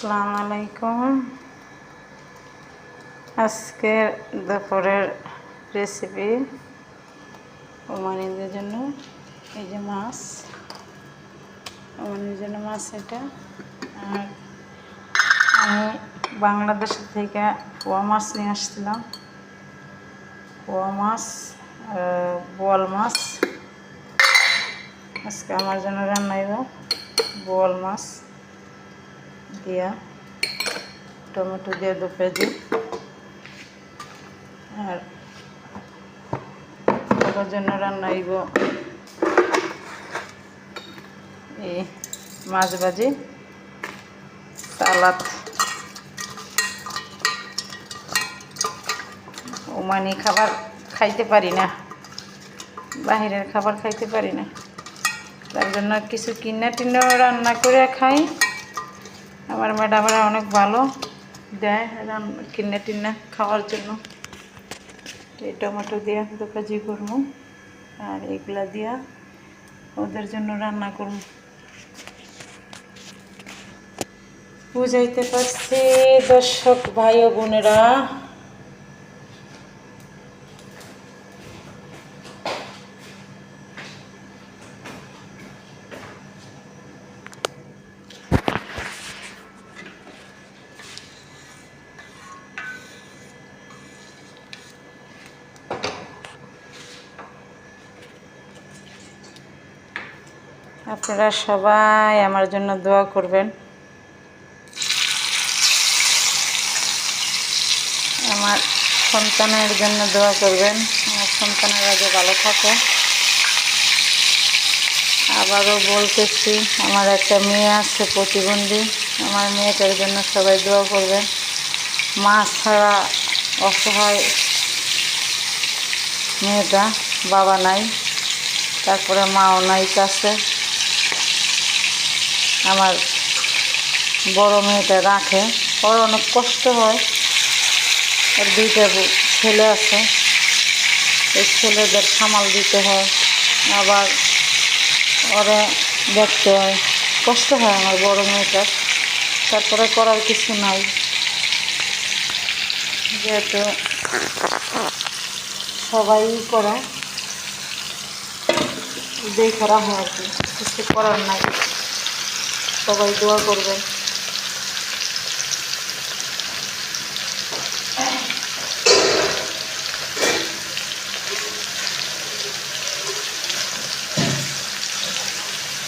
আসসালামু আলাইকুম। আজকের দুপুরের রেসিপি ওমানিদের জন্য। এই যে মাছ, ওমানিদের জন্য মাছ এটা। আর আমি বাংলাদেশ থেকে পোয়া মাছ নিয়ে আসছিলাম। পোয়া মাছ, বোয়াল মাছ আজকে আমার জন্য রান্নাইব। বোয়াল মাছ দিয়া টমেটো দিয়ে 2 পেঁয়াজি, আর ওর জন্য রান্নাইব এই মাছ ভাজি, সালাদ। ওমানি খাবার খাইতে পারি না, বাহিরের খাবার খাইতে পারি না, তার জন্য কিছু কিনা টিনাও রান্না করে খাই। আমার ম্যাডামরা অনেক ভালো দেয় কিনা টিনা খাওয়ার জন্য। এই টমেটো দিয়ে 2 ভাজি করবো, আর এগুলা দিয়া ওদের জন্য রান্না করব। বুঝাইতে পারছি দর্শক ভাই ও বোনেরা? আপনারা সবাই আমার জন্য দোয়া করবেন। আমার সন্তানের জন্য দোয়া করবেন, আমার সন্তানের আগে ভালো থাকে। আবারও বলতেছি, আমার একটা মেয়ে আছে প্রতিবন্ধী, আমার মেয়েটার জন্য সবাই দোয়া করবেন। মা ছাড়া অসহায় মেয়েটা, বাবা নাই, তারপরে মাও নাই কাছে। আমার বড় মেয়েটা রাখে, ওর অনেক কষ্ট হয়। ওর 2টা ছেলে আছে, এই ছেলেদের সামাল দিতে হয়, আবার ওরা দেখতে হয়, কষ্ট হয় আমার বড় মেয়েটার। তারপরে করার কিছু নাই, যেহেতু সবাই করে দেখা হয় আর কি, কিছু করার নাই। সবাই দোয়া করবেন।